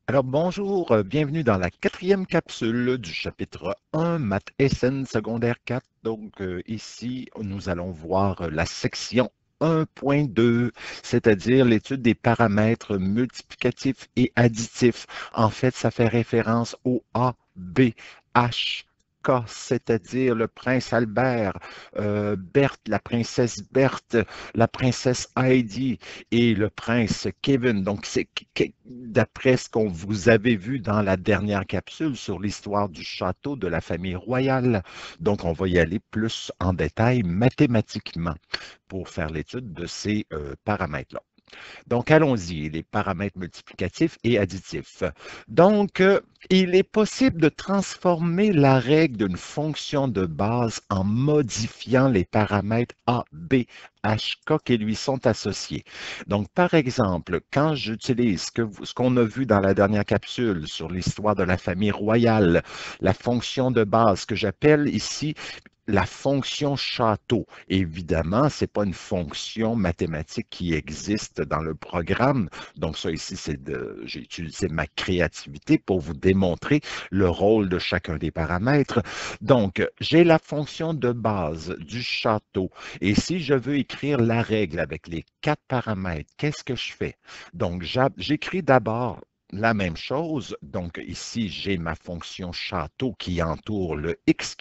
Alors bonjour, bienvenue dans la quatrième capsule du chapitre 1, Maths SN secondaire 4. Donc ici, nous allons voir la section 1.2, c'est-à-dire l'étude des paramètres multiplicatifs et additifs. En fait, ça fait référence au A, B, H, K, c'est-à-dire le prince Albert, Berthe, la princesse Berthe, la princesse Heidi et le prince Kevin. Donc, c'est d'après ce qu'on vous avez vu dans la dernière capsule sur l'histoire du château de la famille royale. Donc, on va y aller plus en détail mathématiquement pour faire l'étude de ces paramètres-là. Donc, allons-y, les paramètres multiplicatifs et additifs. Donc, il est possible de transformer la règle d'une fonction de base en modifiant les paramètres A, B, H, K qui lui sont associés. Donc, par exemple, quand j'utilise ce qu'on a vu dans la dernière capsule sur l'histoire de la famille royale, la fonction de base que j'appelle ici la fonction château. Évidemment, ce n'est pas une fonction mathématique qui existe dans le programme. Donc ça ici, j'ai utilisé ma créativité pour vous démontrer le rôle de chacun des paramètres. Donc, j'ai la fonction de base du château. Et si je veux écrire la règle avec les 4 paramètres, qu'est-ce que je fais? Donc, j'écris d'abord la même chose. Donc, ici, j'ai ma fonction château qui entoure le x,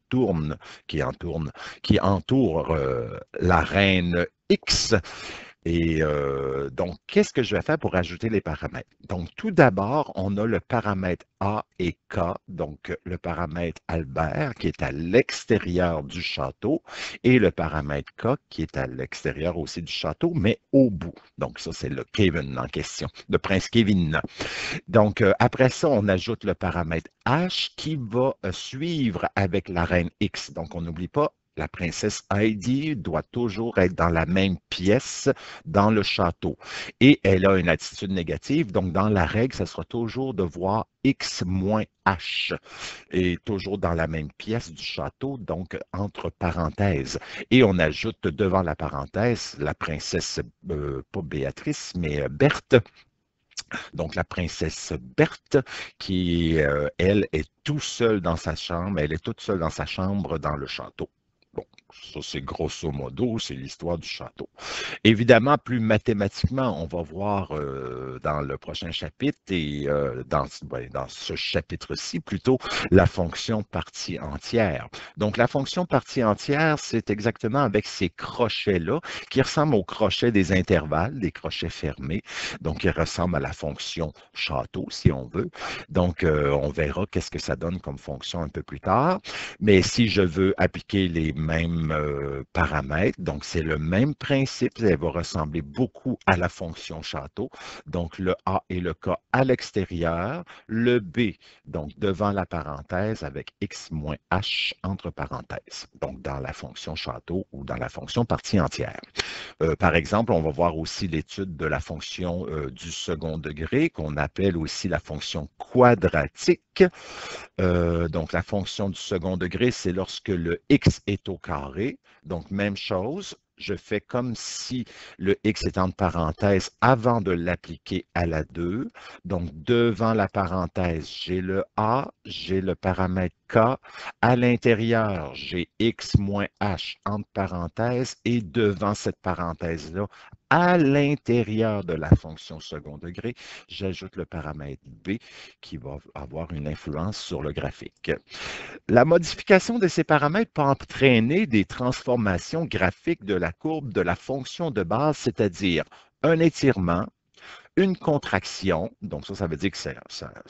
tourne, qui entoure la reine X. Et donc, qu'est-ce que je vais faire pour ajouter les paramètres? Donc, tout d'abord, on a le paramètre A et K, donc le paramètre Albert qui est à l'extérieur du château et le paramètre K qui est à l'extérieur aussi du château, mais au bout. Donc, ça, c'est le Kevin en question, le prince Kevin. Donc, après ça, on ajoute le paramètre H qui va suivre avec la reine X. Donc, on n'oublie pas, la princesse Heidi doit toujours être dans la même pièce dans le château. Et elle a une attitude négative. Donc, dans la règle, ça sera toujours de voir X moins H. Et toujours dans la même pièce du château, donc entre parenthèses. Et on ajoute devant la parenthèse la princesse, pas Béatrice, mais Berthe, donc la princesse Berthe, qui, elle, est tout seule dans sa chambre. Elle est toute seule dans sa chambre dans le château. Bon, ça c'est grosso modo, c'est l'histoire du château. Évidemment, plus mathématiquement, on va voir dans le prochain chapitre et dans ce chapitre-ci plutôt la fonction partie entière. Donc, la fonction partie entière, c'est exactement avec ces crochets-là qui ressemblent aux crochets des intervalles, des crochets fermés. Donc, ils ressemblent à la fonction château, si on veut. Donc, on verra qu'est-ce que ça donne comme fonction un peu plus tard. Mais si je veux appliquer les mêmes paramètres, donc c'est le même principe, elle va ressembler beaucoup à la fonction château. Donc, le A et le K à l'extérieur, le B, donc devant la parenthèse avec X moins H entre parenthèses, donc dans la fonction château ou dans la fonction partie entière. Par exemple, on va voir aussi l'étude de la fonction du second degré, qu'on appelle aussi la fonction quadratique. Donc, la fonction du second degré, c'est lorsque le x est au carré. Donc, même chose, je fais comme si le x est entre parenthèses avant de l'appliquer à la 2. Donc, devant la parenthèse, j'ai le a, j'ai le paramètre k. À l'intérieur, j'ai x moins h entre parenthèses et devant cette parenthèse-là, à l'intérieur de la fonction second degré, j'ajoute le paramètre b qui va avoir une influence sur le graphique. La modification de ces paramètres peut entraîner des transformations graphiques de la courbe de la fonction de base, c'est-à-dire un étirement, une contraction, donc ça veut dire que ça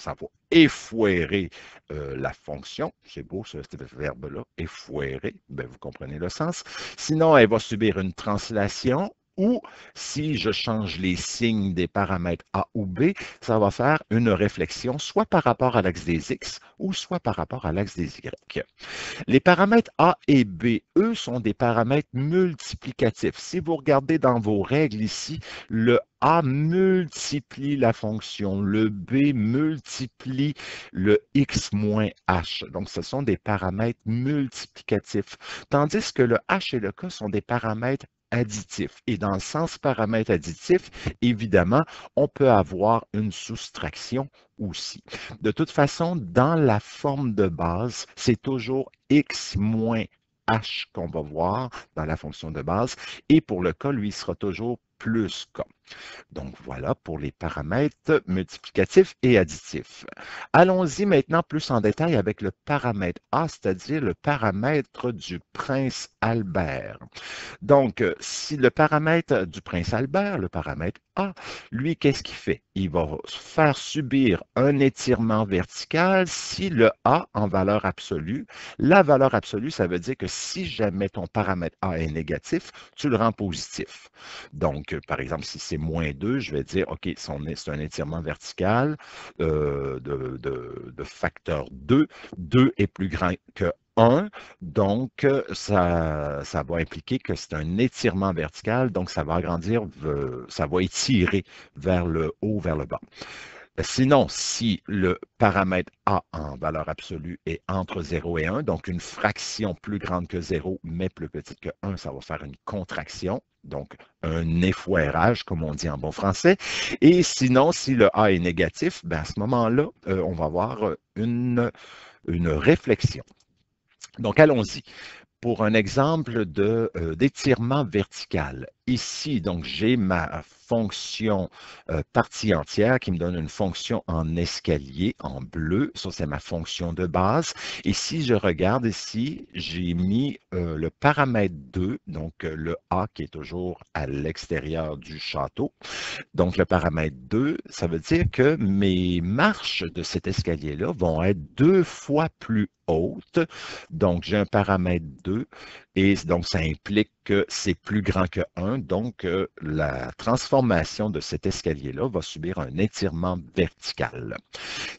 va effouérer la fonction. C'est beau ce verbe-là, effouérer, ben, vous comprenez le sens. Sinon, elle va subir une translation ou si je change les signes des paramètres A ou B, ça va faire une réflexion soit par rapport à l'axe des X ou soit par rapport à l'axe des Y. Les paramètres A et B, eux, sont des paramètres multiplicatifs. Si vous regardez dans vos règles ici, le A multiplie la fonction, le B multiplie le X moins H. Donc, ce sont des paramètres multiplicatifs. Tandis que le H et le K sont des paramètres additif. Et dans le sens paramètre additif, évidemment, on peut avoir une soustraction aussi. De toute façon, dans la forme de base, c'est toujours x moins h qu'on va voir dans la fonction de base. Et pour le cas, lui, il sera toujours plus k. Donc voilà pour les paramètres multiplicatifs et additifs. Allons-y maintenant plus en détail avec le paramètre A, c'est-à-dire le paramètre du prince Albert. Donc, si le paramètre du prince Albert, le paramètre A, lui, qu'est-ce qu'il fait? Il va faire subir un étirement vertical si le A en valeur absolue. La valeur absolue, ça veut dire que si jamais ton paramètre A est négatif, tu le rends positif. Donc, par exemple, si c'est moins 2, je vais dire, OK, c'est un étirement vertical de facteur 2. 2 est plus grand que 1, donc ça va impliquer que c'est un étirement vertical, donc ça va agrandir, ça va étirer vers le haut, vers le bas. Sinon, si le paramètre A en valeur absolue est entre 0 et 1, donc une fraction plus grande que 0, mais plus petite que 1, ça va faire une contraction, donc un effoirage, comme on dit en bon français. Et sinon, si le A est négatif, ben à ce moment-là, on va avoir une réflexion. Donc, allons-y. Pour un exemple d'étirement vertical, ici, donc, j'ai ma fonction partie entière qui me donne une fonction en escalier en bleu. Ça, c'est ma fonction de base. Et si je regarde ici, j'ai mis le paramètre 2, donc le A qui est toujours à l'extérieur du château. Donc, le paramètre 2, ça veut dire que mes marches de cet escalier-là vont être 2 fois plus hautes. Donc, j'ai un paramètre 2 et donc ça implique que c'est plus grand que 1. Donc, la transformation de cet escalier-là va subir un étirement vertical.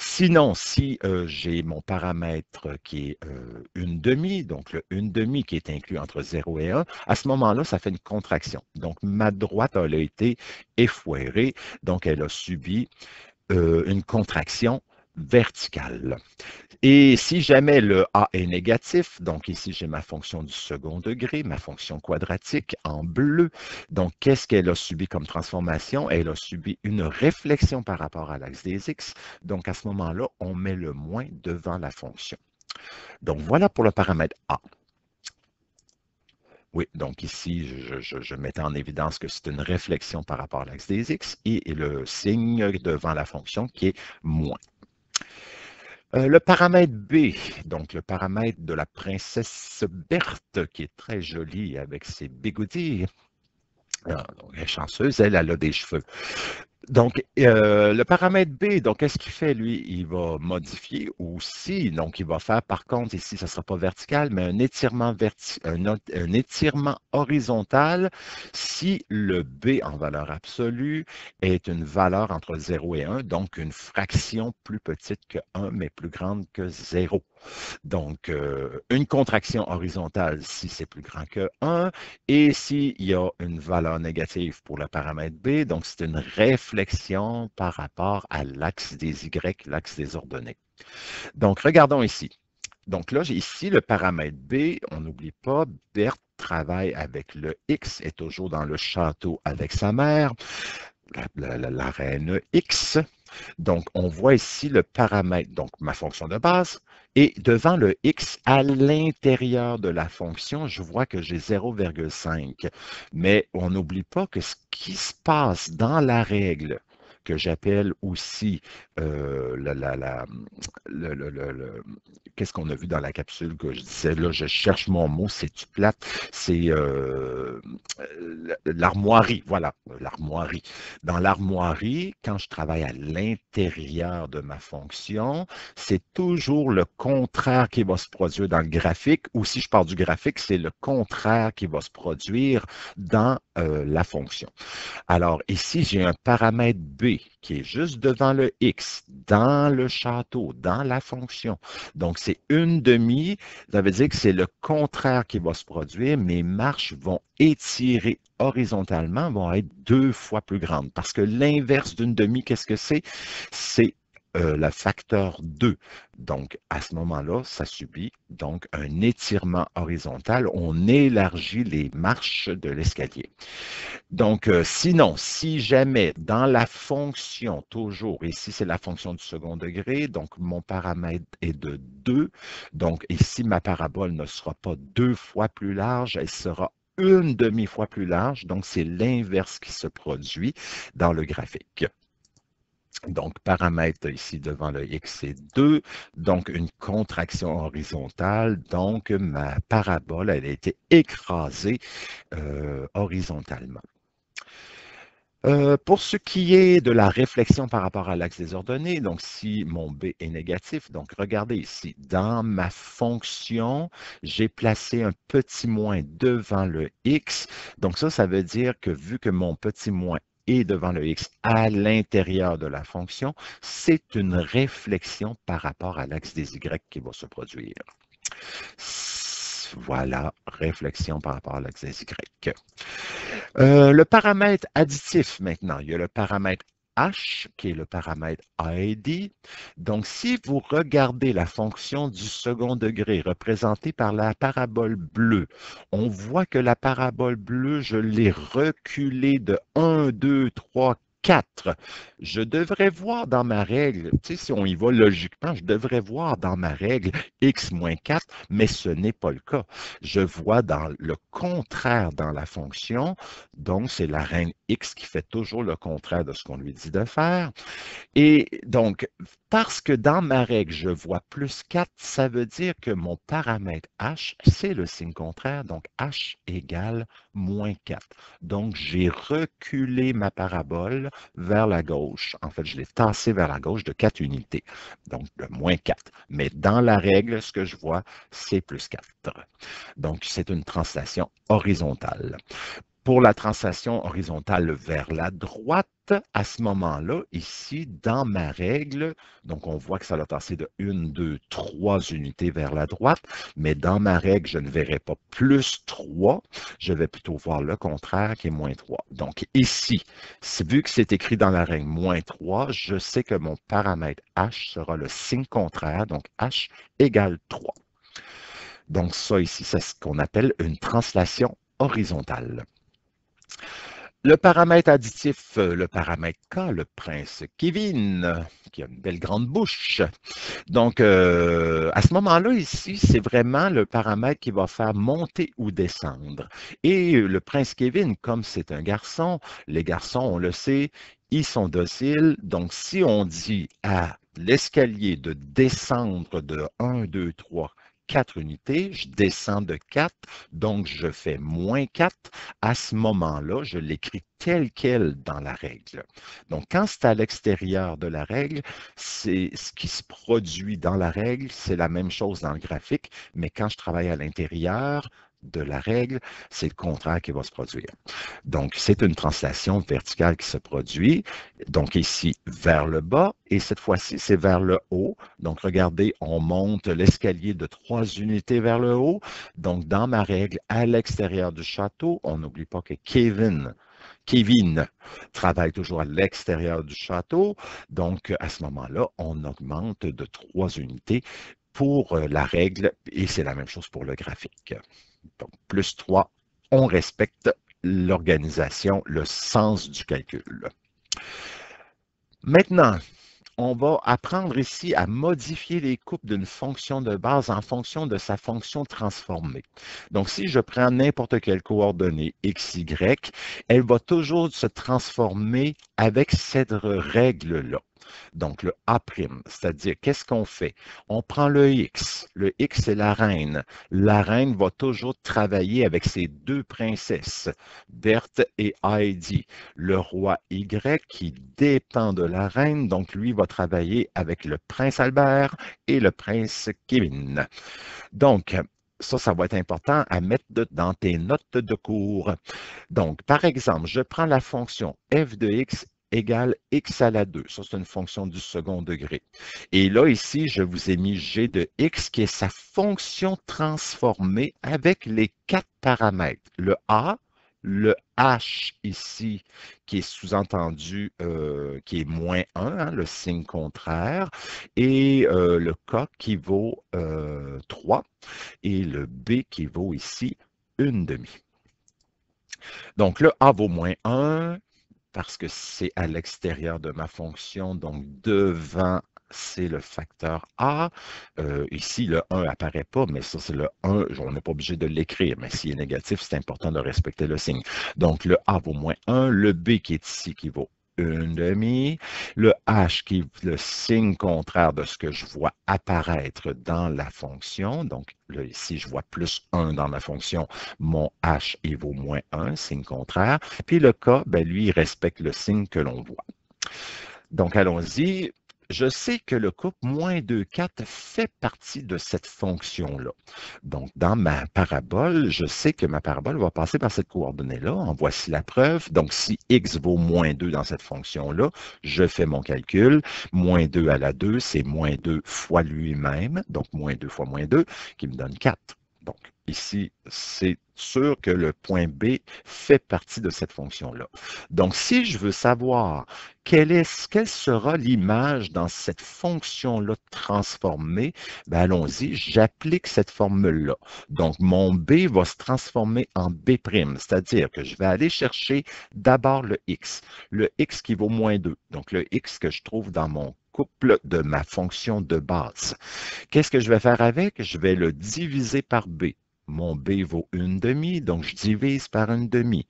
Sinon, si j'ai mon paramètre qui est une demi, donc le une demi qui est inclus entre 0 et 1, à ce moment-là, ça fait une contraction. Donc, ma droite elle a été effoirée, donc elle a subi une contraction verticale. Et si jamais le A est négatif, donc ici j'ai ma fonction du second degré, ma fonction quadratique en bleu, donc qu'est-ce qu'elle a subi comme transformation? Elle a subi une réflexion par rapport à l'axe des X, donc à ce moment-là, on met le moins devant la fonction. Donc voilà pour le paramètre A. Oui, donc ici, je mettais en évidence que c'est une réflexion par rapport à l'axe des X et le signe devant la fonction qui est moins. Le paramètre B, donc le paramètre de la princesse Berthe, qui est très jolie avec ses bigoudis. Donc, elle est chanceuse, elle a des cheveux. Donc, le paramètre B, donc, qu'est-ce qu'il fait, lui? Il va modifier aussi. Donc, il va faire, par contre, ici, ça ne sera pas vertical, mais un étirement, un étirement horizontal si le B en valeur absolue est une valeur entre 0 et 1, donc une fraction plus petite que 1, mais plus grande que 0. Donc, une contraction horizontale si c'est plus grand que 1, et s'il y a une valeur négative pour le paramètre B, donc c'est une réflexion par rapport à l'axe des Y, l'axe des ordonnées. Donc, regardons ici. Donc là, j'ai ici le paramètre B. On n'oublie pas, Berthe travaille avec le X, est toujours dans le château avec sa mère, la reine X. Donc, on voit ici le paramètre, donc ma fonction de base, et devant le x, à l'intérieur de la fonction, je vois que j'ai 0,5. Mais on n'oublie pas que ce qui se passe dans la règle, que j'appelle aussi qu'est-ce qu'on a vu dans la capsule que je disais, là, je cherche mon mot, c'est du plate, c'est l'armoirie, voilà, l'armoirie. Dans l'armoirie, quand je travaille à l'intérieur de ma fonction, c'est toujours le contraire qui va se produire dans le graphique, ou si je pars du graphique, c'est le contraire qui va se produire dans la fonction. Alors ici, j'ai un paramètre B qui est juste devant le X, dans le château, dans la fonction. Donc, c'est une demi, ça veut dire que c'est le contraire qui va se produire. Mes marches vont étirer horizontalement, vont être 2 fois plus grandes. Parce que l'inverse d'une demi, qu'est-ce que c'est? C'est le facteur 2. Donc, à ce moment-là, ça subit donc un étirement horizontal. On élargit les marches de l'escalier. Donc, sinon, si jamais dans la fonction, toujours, ici c'est la fonction du second degré, donc mon paramètre est de 2, donc ici ma parabole ne sera pas 2 fois plus large, elle sera une demi-fois plus large, donc c'est l'inverse qui se produit dans le graphique. Donc, paramètre ici devant le X, c'est 2, donc une contraction horizontale, donc ma parabole, elle a été écrasée horizontalement. Pour ce qui est de la réflexion par rapport à l'axe des ordonnées, donc si mon B est négatif, donc regardez ici, dans ma fonction, j'ai placé un petit moins devant le X. Donc ça veut dire que vu que mon petit moins est devant le X à l'intérieur de la fonction, c'est une réflexion par rapport à l'axe des Y qui va se produire. Voilà, réflexion par rapport à l'axe des Y. Le paramètre additif maintenant, il y a le paramètre H, qui est le paramètre ID. Donc, si vous regardez la fonction du second degré représentée par la parabole bleue, on voit que la parabole bleue, je l'ai reculée de 1, 2, 3, 4. Je devrais voir dans ma règle, tu sais, si on y va logiquement, je devrais voir dans ma règle x moins 4, mais ce n'est pas le cas. Je vois dans le contraire dans la fonction, donc c'est la reine x qui fait toujours le contraire de ce qu'on lui dit de faire. Et donc, parce que dans ma règle, je vois plus 4, ça veut dire que mon paramètre h, c'est le signe contraire, donc h égale moins 4. Donc, j'ai reculé ma parabole vers la gauche. En fait, je l'ai tassée vers la gauche de 4 unités, donc de moins 4. Mais dans la règle, ce que je vois, c'est plus 4. Donc, c'est une translation horizontale. Pour la translation horizontale vers la droite, à ce moment-là, ici, dans ma règle, donc on voit que ça l'a tassé de 1, 2, 3 unités vers la droite, mais dans ma règle, je ne verrai pas plus 3, je vais plutôt voir le contraire qui est moins 3. Donc ici, vu que c'est écrit dans la règle moins 3, je sais que mon paramètre h sera le signe contraire, donc h égale 3. Donc ça ici, c'est ce qu'on appelle une translation horizontale. Le paramètre additif, le paramètre K, le prince Kevin, qui a une belle grande bouche. Donc, à ce moment-là, ici, c'est vraiment le paramètre qui va faire monter ou descendre. Et le prince Kevin, comme c'est un garçon, les garçons, on le sait, ils sont dociles. Donc, si on dit à l'escalier de descendre de 1, 2, 3, 4 unités, je descends de 4, donc je fais moins 4. À ce moment-là, je l'écris tel quel dans la règle. Donc, quand c'est à l'extérieur de la règle, c'est ce qui se produit dans la règle, c'est la même chose dans le graphique, mais quand je travaille à l'intérieur de la règle, c'est le contraire qui va se produire. Donc, c'est une translation verticale qui se produit. Donc, ici, vers le bas, et cette fois-ci, c'est vers le haut. Donc, regardez, on monte l'escalier de 3 unités vers le haut. Donc, dans ma règle, à l'extérieur du château, on n'oublie pas que Kevin travaille toujours à l'extérieur du château. Donc, à ce moment-là, on augmente de 3 unités pour la règle, et c'est la même chose pour le graphique. Donc, plus 3, on respecte l'organisation, le sens du calcul. Maintenant, on va apprendre ici à modifier les coupes d'une fonction de base en fonction de sa fonction transformée. Donc, si je prends n'importe quelle coordonnée x, y, elle va toujours se transformer avec cette règle-là. Donc, le A', c'est-à-dire, qu'est-ce qu'on fait? On prend le X. Le X, c'est la reine. La reine va toujours travailler avec ses deux princesses, Berthe et Heidi. Le roi Y, qui dépend de la reine, donc lui va travailler avec le prince Albert et le prince Kevin. Donc, ça va être important à mettre dans tes notes de cours. Donc, par exemple, je prends la fonction f de x égale x à la 2. Ça, c'est une fonction du second degré. Et là, ici, je vous ai mis g de x qui est sa fonction transformée avec les 4 paramètres. Le a, le H ici, qui est sous-entendu, qui est moins 1, hein, le signe contraire, et le K qui vaut 3, et le B qui vaut ici une demi. Donc, le A vaut moins 1, parce que c'est à l'extérieur de ma fonction, donc devant, c'est le facteur A. Ici, le 1 n'apparaît pas, mais ça, c'est le 1. On n'est pas obligé de l'écrire, mais s'il est négatif, c'est important de respecter le signe. Donc, le A vaut moins 1, le B qui est ici, qui vaut une demi, le H qui est le signe contraire de ce que je vois apparaître dans la fonction. Donc, là, ici, je vois plus 1 dans la fonction. Mon H, il vaut moins 1, signe contraire. Puis le K, ben, lui, il respecte le signe que l'on voit. Donc, allons-y. Je sais que le couple moins 2, 4 fait partie de cette fonction-là. Donc, dans ma parabole, je sais que ma parabole va passer par cette coordonnée-là. En voici la preuve. Donc, si x vaut moins 2 dans cette fonction-là, je fais mon calcul. Moins 2 à la 2, c'est moins 2 fois lui-même. Donc, moins 2 fois moins 2, qui me donne 4. Donc, ici, c'est sûr que le point B fait partie de cette fonction-là. Donc, si je veux savoir quelle sera l'image dans cette fonction-là transformée, ben allons-y, j'applique cette formule-là. Donc, mon B va se transformer en B', c'est-à-dire que je vais aller chercher d'abord le X qui vaut moins 2. Donc, le X que je trouve dans mon couple de ma fonction de base. Qu'est-ce que je vais faire avec? Je vais le diviser par B. Mon B vaut une demi, donc je divise par une demi.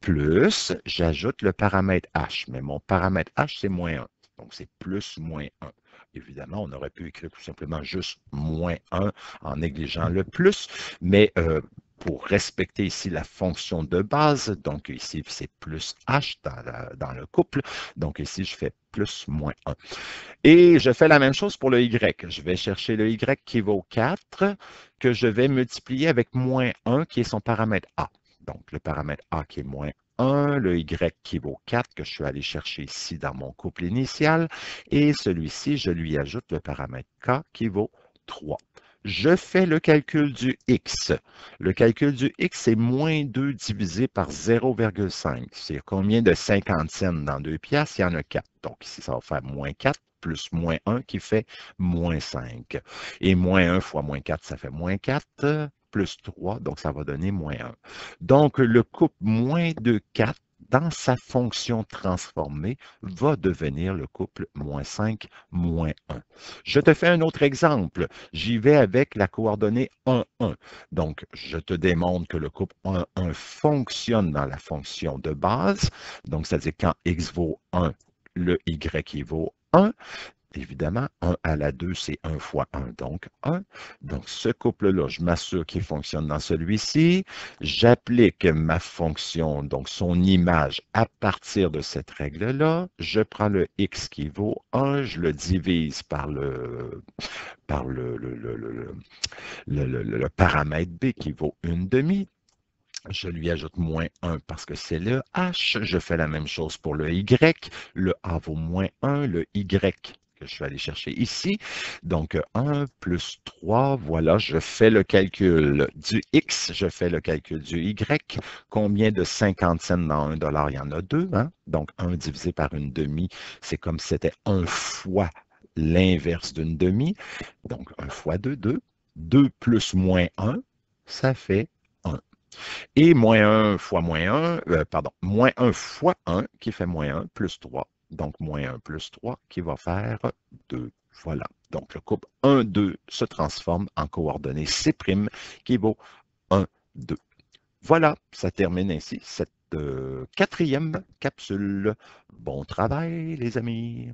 Plus, j'ajoute le paramètre H, mais mon paramètre H, c'est moins 1. Donc, c'est plus moins 1. Évidemment, on aurait pu écrire tout simplement juste moins 1 en négligeant le plus, mais pour respecter ici la fonction de base, donc ici, c'est plus H dans le couple. Donc, ici, je fais plus moins 1. Et je fais la même chose pour le Y. Je vais chercher le Y qui vaut 4, que je vais multiplier avec moins 1, qui est son paramètre A. Donc, le paramètre A qui est moins 1, le Y qui vaut 4, que je suis allé chercher ici dans mon couple initial, et celui-ci, je lui ajoute le paramètre K qui vaut 3. Je fais le calcul du X. Le calcul du X, c'est moins 2 divisé par 0,5. C'est combien de 50 cents dans 2 piastres? Il y en a 4. Donc ici, ça va faire moins 4 plus moins 1 qui fait moins 5. Et moins 1 fois moins 4, ça fait moins 4, plus 3, donc ça va donner moins 1. Donc le couple moins de 4 dans sa fonction transformée va devenir le couple moins 5, moins 1. Je te fais un autre exemple. J'y vais avec la coordonnée 1, 1. Donc, je te démontre que le couple 1, 1 fonctionne dans la fonction de base. Donc, c'est-à-dire quand x vaut 1, le y qui vaut 1. Évidemment, 1 à la 2, c'est 1 fois 1, donc 1. Donc, ce couple-là, je m'assure qu'il fonctionne dans celui-ci. J'applique ma fonction, donc son image, à partir de cette règle-là. Je prends le x qui vaut 1, je le divise par le paramètre b qui vaut une demi. Je lui ajoute moins 1 parce que c'est le H. Je fais la même chose pour le Y. Le A vaut moins 1, le Y que je suis allé chercher ici. Donc, 1 plus 3, voilà, je fais le calcul du X, je fais le calcul du Y. Combien de 50 cents dans 1 dollar? Il y en a 2, hein? Donc, 1 divisé par une demi, c'est comme si c'était 1 fois l'inverse d'une demi. Donc, 1 fois 2, 2. 2 plus moins 1, ça fait 1. Et moins 1 fois moins 1, moins 1 fois 1 qui fait moins 1 plus 3. Donc, moins 1 plus 3 qui va faire 2. Voilà. Donc, le couple 1, 2 se transforme en coordonnée C' qui vaut 1, 2. Voilà, ça termine ainsi cette quatrième capsule. Bon travail, les amis.